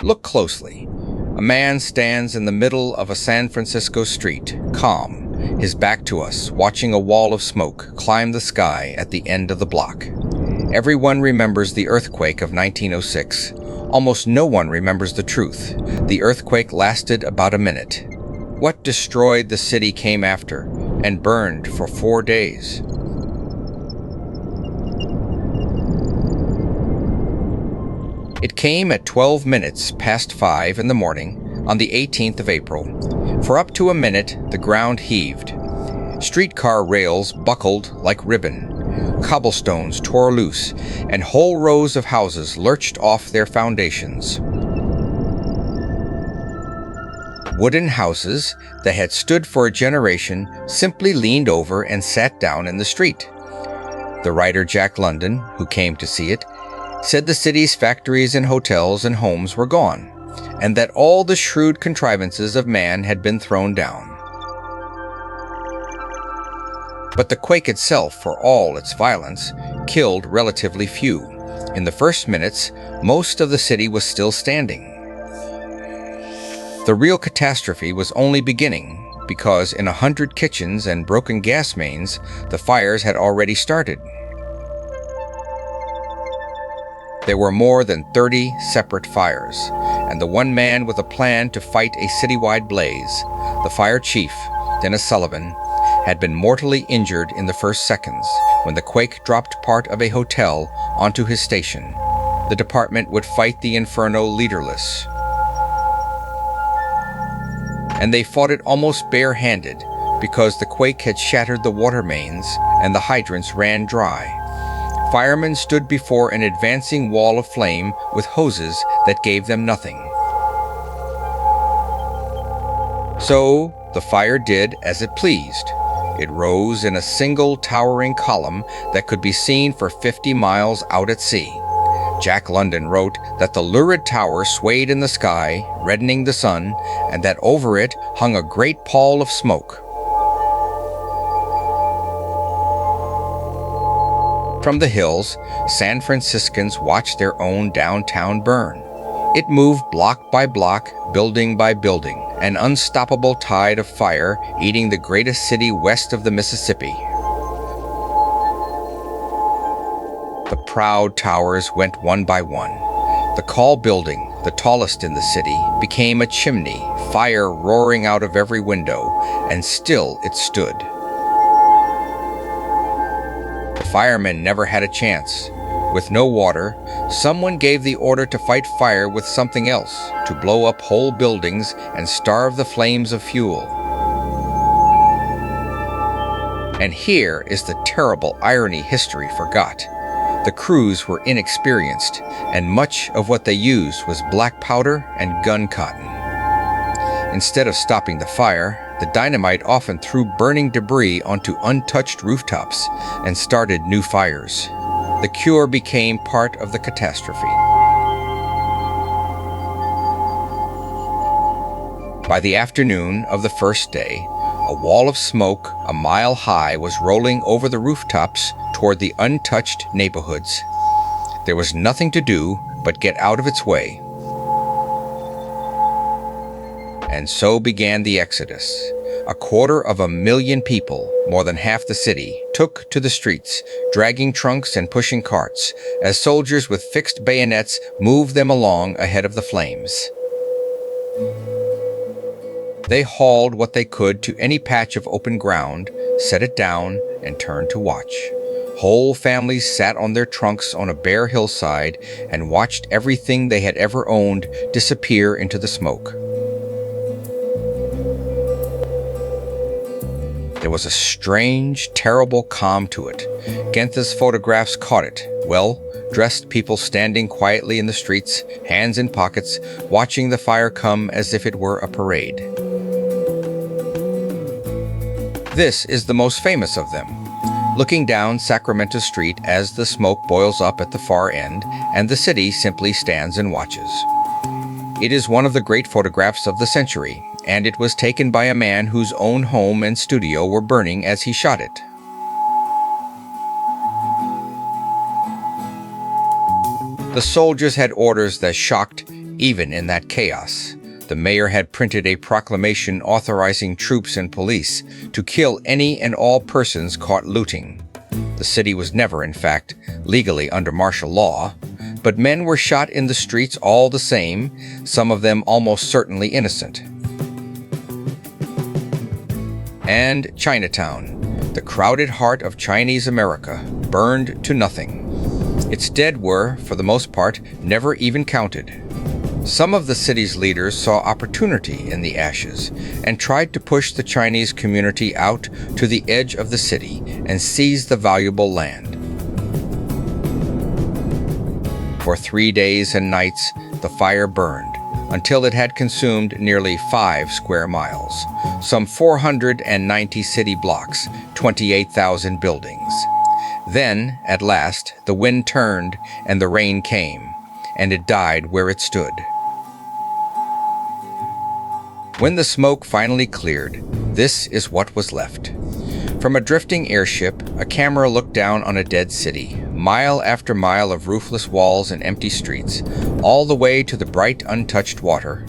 Look closely. A man stands in the middle of a San Francisco street, calm, his back to us, watching a wall of smoke climb the sky at the end of the block. Everyone remembers the earthquake of 1906. Almost no one remembers the truth. The earthquake lasted about a minute. What destroyed the city came after, and burned for 4 days. It came at 12 minutes past 5 in the morning on the 18th of April. For up to a minute, the ground heaved. Streetcar rails buckled like ribbon. Cobblestones tore loose, and whole rows of houses lurched off their foundations. Wooden houses that had stood for a generation simply leaned over and sat down in the street. The writer Jack London, who came to see it, said the city's factories and hotels and homes were gone, and that all the shrewd contrivances of man had been thrown down. But the quake itself, for all its violence, killed relatively few. In the first minutes, most of the city was still standing. The real catastrophe was only beginning, because in 100 kitchens and broken gas mains, the fires had already started. There were more than 30 separate fires, and the one man with a plan to fight a citywide blaze, the fire chief, Dennis Sullivan, had been mortally injured in the first seconds when the quake dropped part of a hotel onto his station. The department would fight the inferno leaderless. And they fought it almost barehanded because the quake had shattered the water mains and the hydrants ran dry. Firemen stood before an advancing wall of flame with hoses that gave them nothing. So the fire did as it pleased. It rose in a single towering column that could be seen for 50 miles out at sea. Jack London wrote that the lurid tower swayed in the sky, reddening the sun, and that over it hung a great pall of smoke. From the hills, San Franciscans watched their own downtown burn. It moved block by block, building by building, an unstoppable tide of fire eating the greatest city west of the Mississippi. The proud towers went one by one. The Call building, the tallest in the city, became a chimney, fire roaring out of every window, and still it stood. The firemen never had a chance. With no water, someone gave the order to fight fire with something else, to blow up whole buildings and starve the flames of fuel. And here is the terrible irony history forgot. The crews were inexperienced, and much of what they used was black powder and gun cotton. Instead of stopping the fire, the dynamite often threw burning debris onto untouched rooftops and started new fires. The cure became part of the catastrophe. By the afternoon of the first day, a wall of smoke a mile high was rolling over the rooftops toward the untouched neighborhoods. There was nothing to do but get out of its way. And so began the exodus. 250,000 people, more than half the city, took to the streets, dragging trunks and pushing carts, as soldiers with fixed bayonets moved them along ahead of the flames. They hauled what they could to any patch of open ground, set it down, and turned to watch. Whole families sat on their trunks on a bare hillside and watched everything they had ever owned disappear into the smoke. There was a strange, terrible calm to it. Genthe's photographs caught it. Well-dressed people standing quietly in the streets, hands in pockets, watching the fire come as if it were a parade. This is the most famous of them. Looking down Sacramento Street as the smoke boils up at the far end, and the city simply stands and watches. It is one of the great photographs of the century, and it was taken by a man whose own home and studio were burning as he shot it. The soldiers had orders that shocked Even in that chaos, the mayor had printed a proclamation authorizing troops and police to kill any and all persons caught looting. The city was never, in fact, legally under martial law, but men were shot in the streets all the same, some of them almost certainly innocent. And Chinatown, the crowded heart of Chinese America, burned to nothing. Its dead were, for the most part, never even counted. Some of the city's leaders saw opportunity in the ashes and tried to push the Chinese community out to the edge of the city and seize the valuable land. For 3 days and nights, the fire burned until it had consumed nearly 5 square miles, some 490 city blocks, 28,000 buildings. Then, at last, the wind turned and the rain came, and it died where it stood. When the smoke finally cleared, this is what was left. From a drifting airship, a camera looked down on a dead city, mile after mile of roofless walls and empty streets, all the way to the bright, untouched water.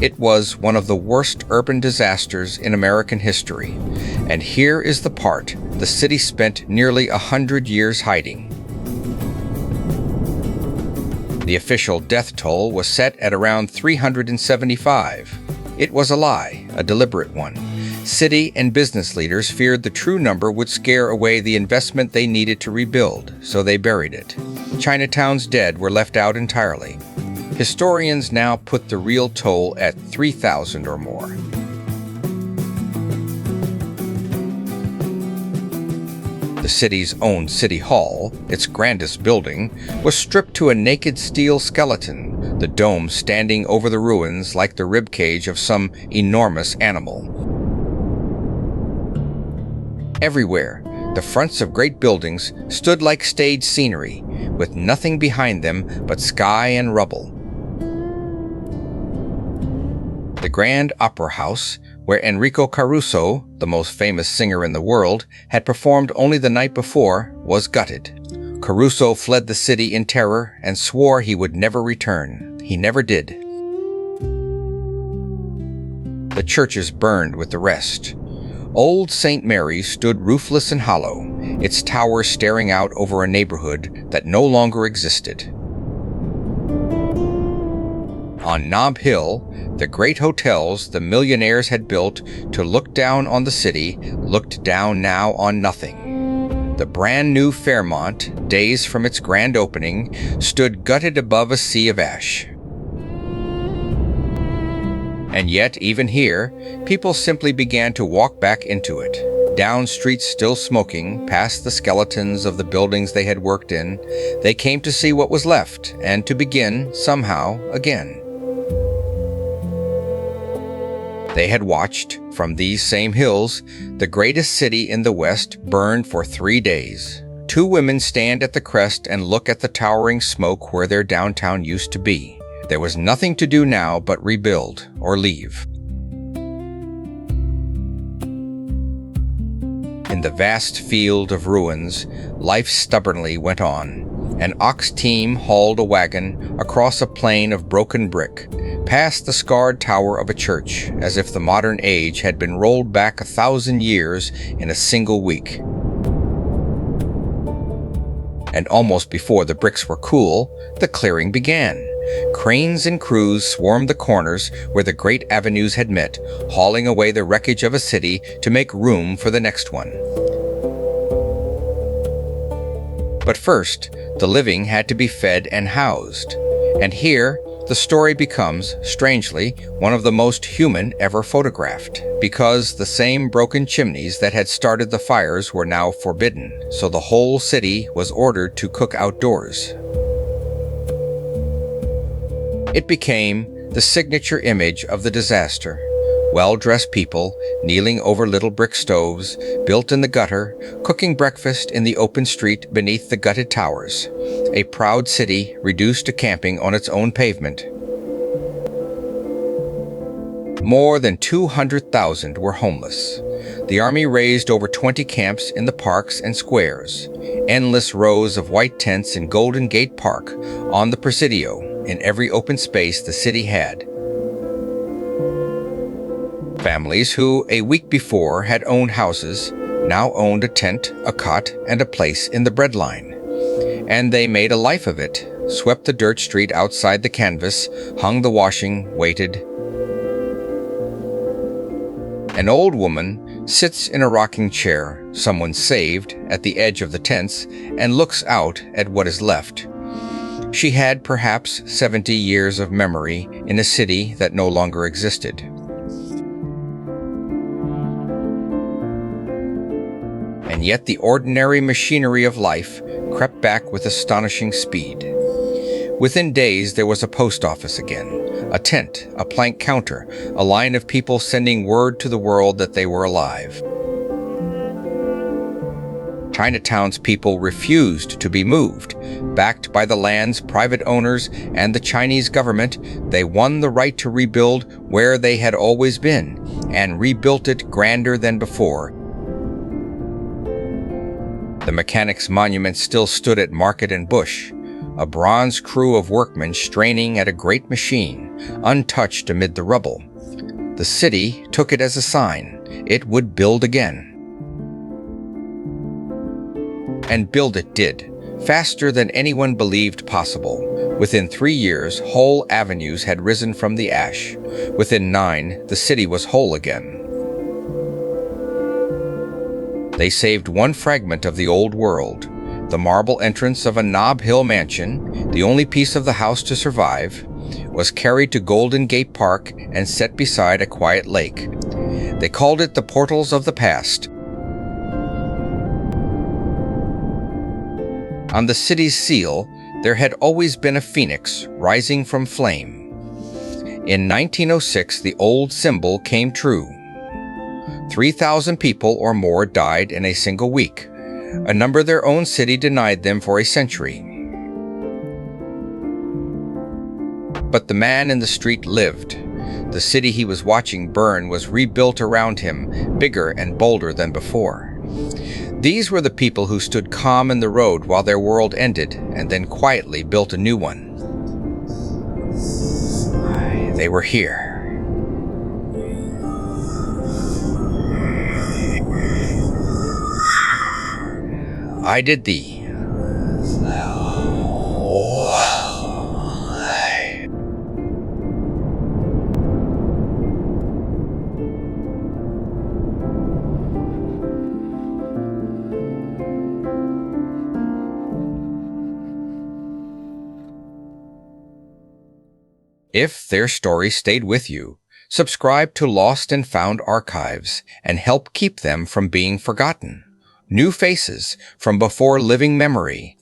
It was one of the worst urban disasters in American history, and here is the part the city spent nearly 100 years hiding. The official death toll was set at around 375. It was a lie, a deliberate one. City and business leaders feared the true number would scare away the investment they needed to rebuild, so they buried it. Chinatown's dead were left out entirely. Historians now put the real toll at 3,000 or more. The city's own City Hall, its grandest building, was stripped to a naked steel skeleton, the dome standing over the ruins like the ribcage of some enormous animal. Everywhere, the fronts of great buildings stood like stage scenery, with nothing behind them but sky and rubble. The Grand Opera House, where Enrico Caruso, the most famous singer in the world, had performed only the night before, was gutted. Caruso fled the city in terror and swore he would never return. He never did. The churches burned with the rest. Old St. Mary's stood roofless and hollow, its tower staring out over a neighborhood that no longer existed. On Nob Hill, the great hotels the millionaires had built to look down on the city looked down now on nothing. The brand new Fairmont, days from its grand opening, stood gutted above a sea of ash. And yet, even here, people simply began to walk back into it. Down streets still smoking, past the skeletons of the buildings they had worked in, they came to see what was left, and to begin, somehow, again. They had watched, from these same hills, the greatest city in the West burned for 3 days. 2 women stand at the crest and look at the towering smoke where their downtown used to be. There was nothing to do now but rebuild or leave. In the vast field of ruins, life stubbornly went on. An ox team hauled a wagon across a plain of broken brick, past the scarred tower of a church, as if the modern age had been rolled back 1,000 years in a single week. And almost before the bricks were cool, the clearing began. Cranes and crews swarmed the corners where the great avenues had met, hauling away the wreckage of a city to make room for the next one. But first, the living had to be fed and housed. And here, the story becomes, strangely, one of the most human ever photographed, because the same broken chimneys that had started the fires were now forbidden, so the whole city was ordered to cook outdoors. It became the signature image of the disaster. Well-dressed people kneeling over little brick stoves built in the gutter, cooking breakfast in the open street beneath the gutted towers. A proud city reduced to camping on its own pavement. More than 200,000 were homeless. The army raised over 20 camps in the parks and squares, endless rows of white tents in Golden Gate Park, on the Presidio, in every open space the city had. Families who, a week before, had owned houses, now owned a tent, a cot, and a place in the bread line. And they made a life of it, swept the dirt street outside the canvas, hung the washing, waited. An old woman sits in a rocking chair, someone saved, at the edge of the tents, and looks out at what is left. She had perhaps 70 years of memory in a city that no longer existed. And yet the ordinary machinery of life crept back with astonishing speed. Within days there was a post office again, a tent, a plank counter, a line of people sending word to the world that they were alive. Chinatown's people refused to be moved. Backed by the land's private owners and the Chinese government, they won the right to rebuild where they had always been, and rebuilt it grander than before. The mechanics' monument still stood at Market and Bush, a bronze crew of workmen straining at a great machine, untouched amid the rubble. The city took it as a sign. It would build again. And build it did, faster than anyone believed possible. Within 3 years, whole avenues had risen from the ash. Within 9, the city was whole again. They saved one fragment of the old world, the marble entrance of a Nob Hill mansion, the only piece of the house to survive, was carried to Golden Gate Park and set beside a quiet lake. They called it the Portals of the Past. On the city's seal, there had always been a phoenix rising from flame. In 1906, the old symbol came true. 3,000 people or more died in a single week, a number their own city denied them for a century. But the man in the street lived. The city he was watching burn was rebuilt around him, bigger and bolder than before. These were the people who stood calm in the road while their world ended, and then quietly built a new one. They were here. I did thee. If their story stayed with you, subscribe to Lost and Found Archives and help keep them from being forgotten. New faces from before living memory